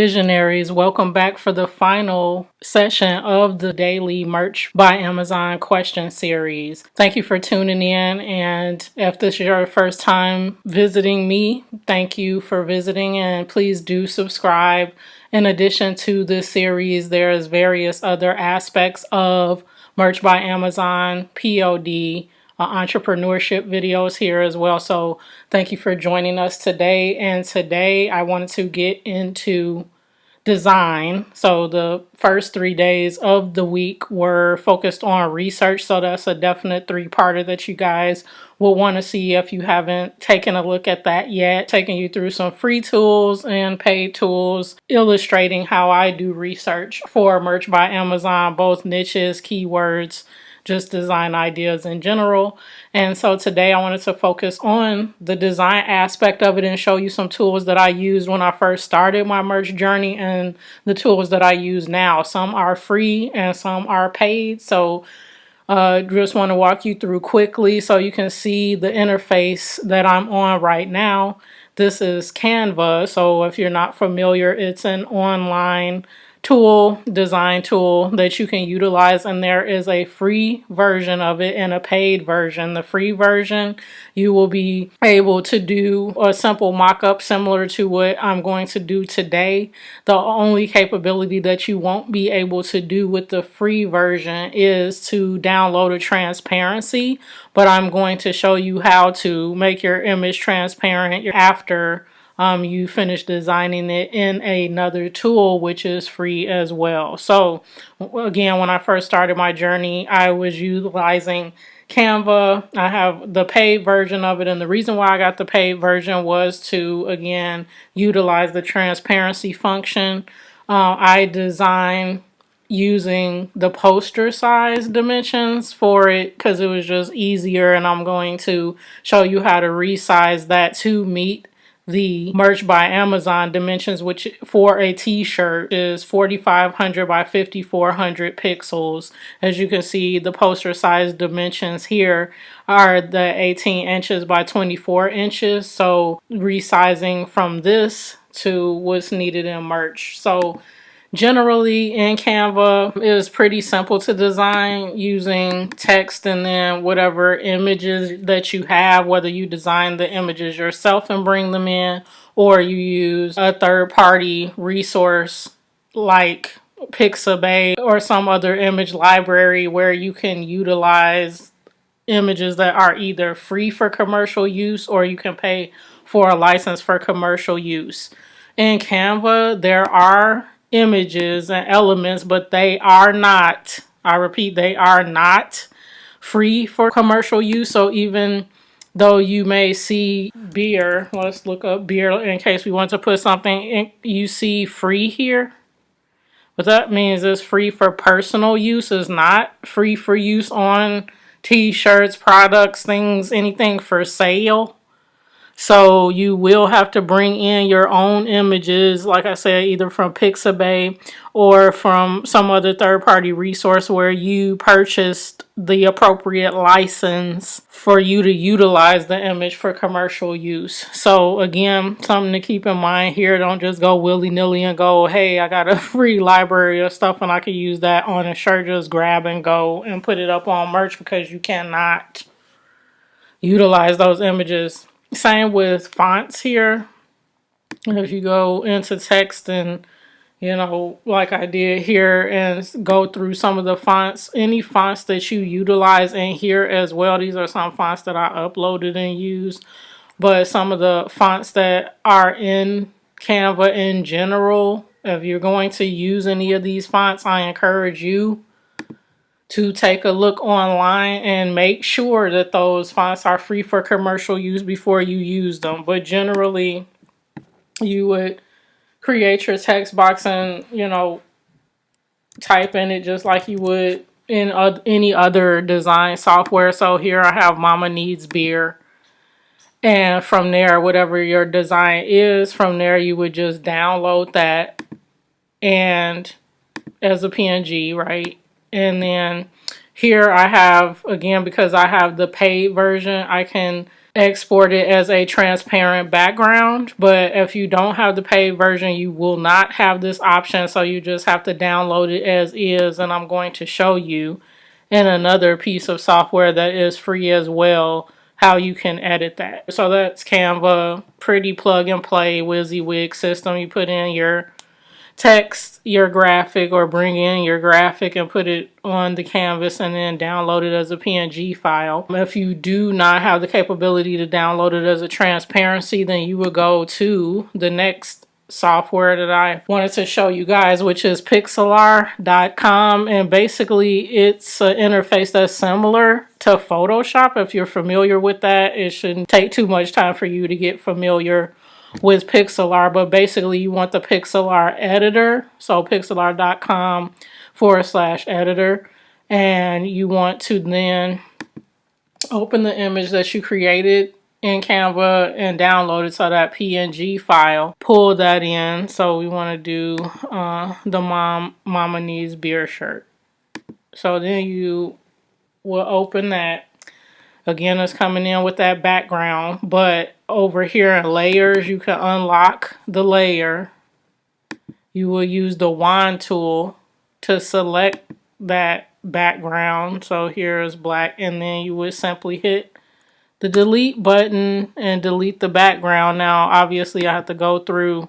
Visionaries, welcome back for the final session of the daily Merch by Amazon question series. Thank you for tuning in, and if this is your first time visiting me, thank you for visiting, and please do subscribe. In addition to this series, there's various other aspects of Merch by Amazon, POD, entrepreneurship videos here as well. So thank you for joining us today. And today I wanted to get into design. So the first 3 days of the week were focused on research. So that's a definite three-parter that you guys will want to see if you haven't taken a look at that yet. Taking you through some free tools and paid tools, illustrating how I do research for Merch by Amazon, both niches, keywords, just design ideas in general. And so today I wanted to focus on the design aspect of it and show you some tools that I used when I first started my merch journey and the tools that I use now. Some are free and some are paid. So just want to walk you through quickly so you can see the interface that I'm on right now. This is Canva. So if you're not familiar, it's an online design tool that you can utilize, and there is a free version of it and a paid version. The free version, you will be able to do a simple mock-up similar to what I'm going to do today. The only capability that you won't be able to do with the free version is to download a transparency, but I'm going to show you how to make your image transparent after you finish designing it in another tool, which is free as well. So again, when I first started my journey, I was utilizing Canva. I have the paid version of it, and the reason why I got the paid version was to, again, utilize the transparency function. I designed using the poster size dimensions for it because it was just easier, and I'm going to show you how to resize that to meet the Merch by Amazon dimensions, which for a t-shirt is 4500 by 5400 pixels. As you can see, the poster size dimensions here are the 18 inches by 24 inches. So resizing from this to what's needed in merch. So generally in Canva, it is pretty simple to design using text and then whatever images that you have, whether you design the images yourself and bring them in, or you use a third-party resource like Pixabay or some other image library where you can utilize images that are either free for commercial use or you can pay for a license for commercial use. In Canva, there are images and elements, but they are not, I repeat, they are not free for commercial use. So even though you may see beer, let's look up beer in case we want to put something in, you see free here. What that means is free for personal use, is not free for use on t-shirts, products, things, anything for sale. So you will have to bring in your own images, like I said, either from Pixabay or from some other third-party resource where you purchased the appropriate license for you to utilize the image for commercial use. So again, something to keep in mind here. Don't just go willy-nilly and go, hey, I got a free library of stuff and I can use that on a shirt. Just grab and go and put it up on merch, because you cannot utilize those images. Same with fonts here. If you go into text and, like I did here, and go through some of the fonts, any fonts that you utilize in here as well. These are some fonts that I uploaded and used, but some of the fonts that are in Canva in general, if you're going to use any of these fonts, I encourage you to take a look online and make sure that those fonts are free for commercial use before you use them. But generally, you would create your text box and, type in it just like you would in any other design software. So here I have Mama Needs Beer. And from there, whatever your design is, from there you would just download that and as a PNG, right? And then here I have, again, because I have the paid version, I can export it as a transparent background. But if you don't have the paid version, you will not have this option. So you just have to download it as is. And I'm going to show you in another piece of software that is free as well how you can edit that. So that's Canva, pretty plug and play WYSIWYG system. You put in your text, your graphic, or bring in your graphic and put it on the canvas and then download it as a PNG file. If you do not have the capability to download it as a transparency, then you would go to the next software that I wanted to show you guys, which is Pixlr.com, and basically it's an interface that's similar to Photoshop. If you're familiar with that, it shouldn't take too much time for you to get familiar with Pixlr, but basically you want the Pixlr editor, so pixlr.com/editor, and you want to then open the image that you created in Canva and download it, so that PNG file, pull that in. So we want to do the Mama Needs beer shirt. So then you will open that. Again, it's coming in with that background, but over here in layers, you can unlock the layer. You will use the wand tool to select that background. So here is black, and then you would simply hit the delete button and delete the background. Now, obviously, I have to go through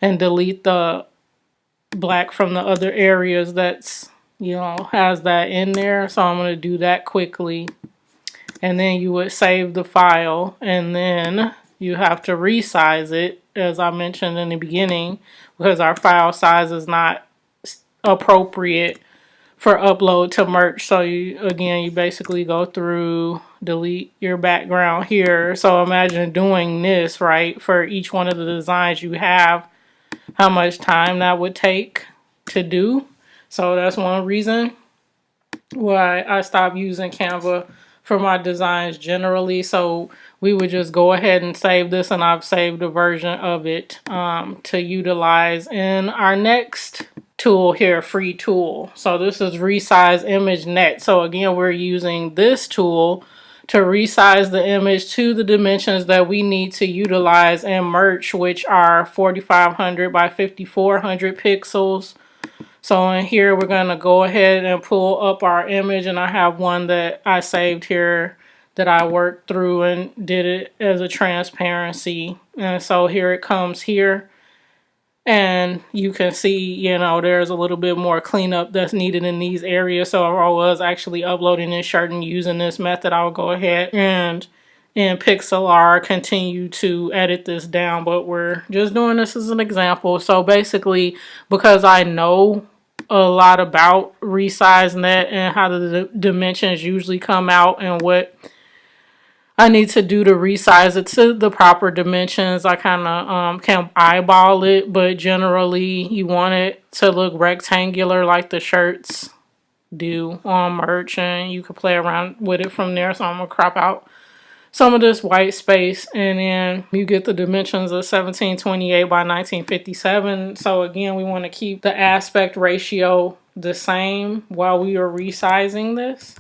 and delete the black from the other areas that's, has that in there. So I'm going to do that quickly. And then you would save the file, and then you have to resize it, as I mentioned in the beginning, because our file size is not appropriate for upload to merch. So you basically go through, delete your background here. So imagine doing this, right, for each one of the designs you have, how much time that would take to do. So that's one reason why I stopped using Canva for my designs generally. So we would just go ahead and save this, and I've saved a version of it to utilize in our next tool here, free tool. So this is Resize Image Net. So again, we're using this tool to resize the image to the dimensions that we need to utilize in merch, which are 4500 by 5400 pixels. So in here, we're going to go ahead and pull up our image, and I have one that I saved here that I worked through and did it as a transparency. And so here it comes here, and you can see, there's a little bit more cleanup that's needed in these areas. So if I was actually uploading this shirt and using this method, I would go ahead and in Pixlr continue to edit this down, but we're just doing this as an example. So basically, because I know a lot about Resize Net and how the dimensions usually come out and what I need to do to resize it to the proper dimensions, I kind of can eyeball it, but generally you want it to look rectangular like the shirts do on merch, and you can play around with it from there. So I'm going to crop out some of this white space, and then you get the dimensions of 1728 by 1957. So again, we want to keep the aspect ratio the same while we are resizing this.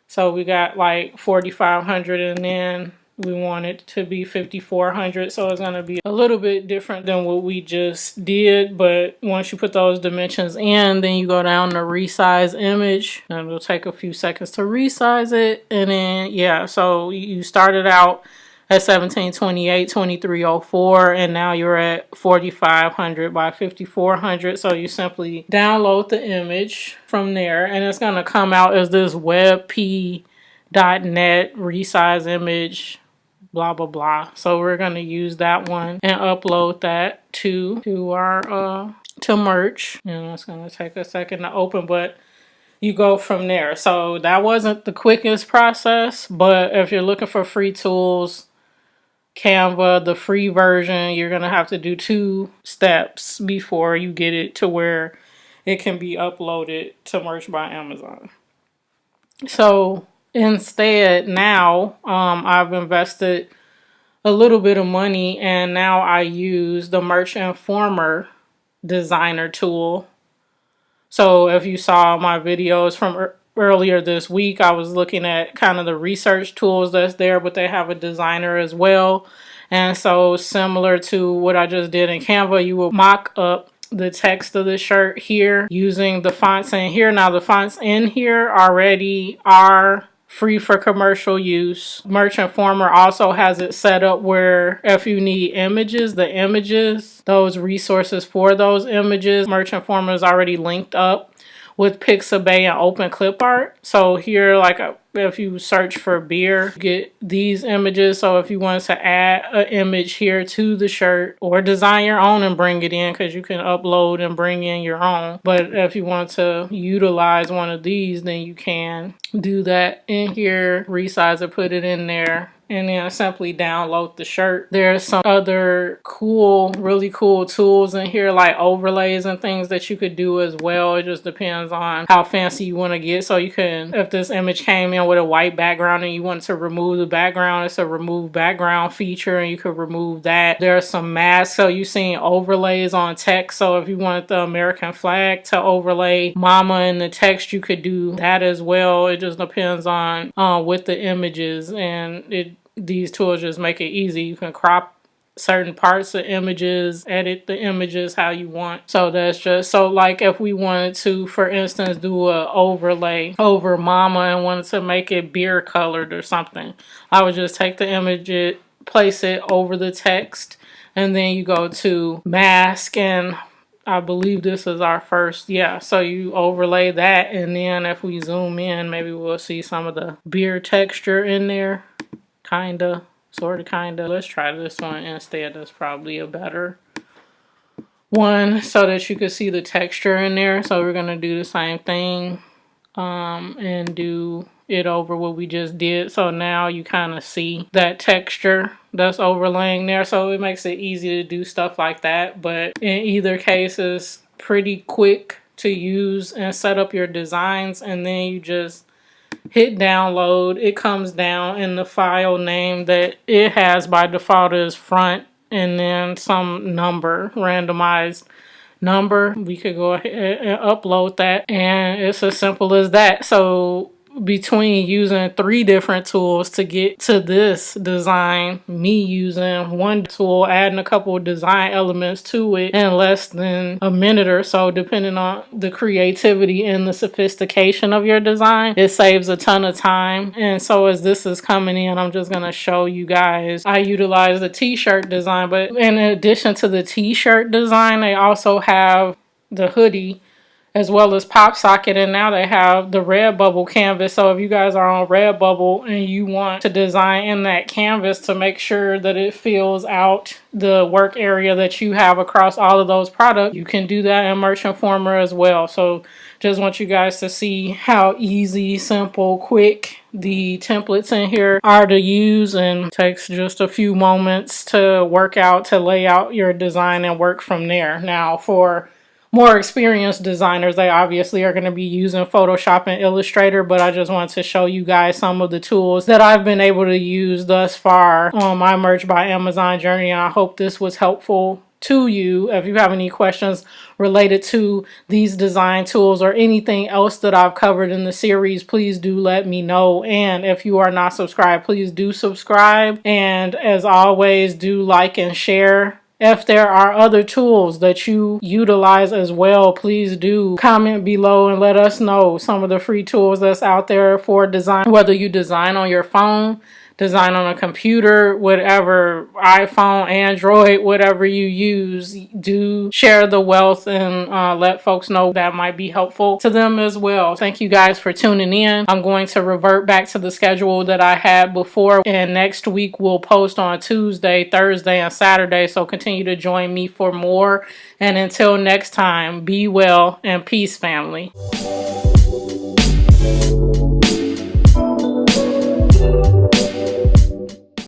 So we got like 4500, and then we want it to be 5400. So it's going to be a little bit different than what we just did. But once you put those dimensions in, then you go down to Resize Image, and it'll take a few seconds to resize it. And then, so you started out at 1728, 2304, and now you're at 4500 by 5400. So you simply download the image from there, and it's going to come out as this WebP.net Resize Image, blah blah blah. So we're going to use that one and upload that to our to merch, and it's going to take a second to open, but you go from there. So that wasn't the quickest process, but if you're looking for free tools, Canva, the free version, you're going to have to do 2 steps before you get it to where it can be uploaded to Merch by Amazon. So instead, now I've invested a little bit of money, and now I use the Merch Informer designer tool. So if you saw my videos from earlier this week, I was looking at kind of the research tools that's there, but they have a designer as well. And so similar to what I just did in Canva, you will mock up the text of the shirt here using the fonts in here. Now the fonts in here already are free for commercial use. Merchant Former also has it set up where if you need images, those resources for those images, Merchant Former is already linked up with Pixabay and Openclipart. So here, like if you search for beer, you get these images. So if you want to add an image here to the shirt or design your own and bring it in, because you can upload and bring in your own. But if you want to utilize one of these, then you can do that in here, resize it, put it in there, and then simply download the shirt. There's some other cool, really cool tools in here, like overlays and things that you could do as well. It just depends on how fancy you want to get. So you can, if this image came in with a white background and you want to remove the background, it's a remove background feature and you could remove that. There are some masks. So you've seen overlays on text. So if you want the American flag to overlay mama in the text, you could do that as well. It just depends on with the images, and these tools just make it easy. You can crop certain parts of images, edit the images how you want. So that's just, so like if we wanted to, for instance, do a overlay over mama and wanted to make it beer colored or something, I would just take the image, place it over the text, and then you go to mask, and I believe this is our first, so you overlay that, and then if we zoom in, maybe we'll see some of the beer texture in there. Kinda, sorta, kinda. Let's try this one instead. That's probably a better one so that you can see the texture in there. So we're gonna do the same thing and do it over what we just did. So now you kind of see that texture that's overlaying there. So it makes it easy to do stuff like that. But in either case, it's pretty quick to use and set up your designs, and then you just hit download. It comes down in the file name that it has by default is front, and then some number, randomized number. We could go ahead and upload that, and it's as simple as that. So between using 3 different tools to get to this design, me using one tool, adding a couple of design elements to it in less than a minute or so, depending on the creativity and the sophistication of your design, it saves a ton of time. And so as this is coming in, I'm just going to show you guys, I utilize the t-shirt design, but in addition to the t-shirt design, they also have the hoodie as well as pop socket, and now they have the Redbubble canvas. So if you guys are on Redbubble and you want to design in that canvas to make sure that it fills out the work area that you have across all of those products, you can do that in Merchant Former as well. So just want you guys to see how easy, simple, quick the templates in here are to use, and it takes just a few moments to work out, to lay out your design and work from there. Now for more experienced designers, they obviously are going to be using Photoshop and Illustrator, but I just wanted to show you guys some of the tools that I've been able to use thus far on my Merch by Amazon journey, and I hope this was helpful to you. If you have any questions related to these design tools or anything else that I've covered in the series, please do let me know. And if you are not subscribed, please do subscribe. And as always, do like and share. If there are other tools that you utilize as well, please do comment below and let us know some of the free tools that's out there for design. Whether you design on your phone, design on a computer, whatever, iPhone, Android, whatever you use, do share the wealth and let folks know that might be helpful to them as well. Thank you guys for tuning in. I'm going to revert back to the schedule that I had before, and next week we'll post on Tuesday, Thursday, and Saturday, so continue to join me for more. And until next time, be well and peace, family.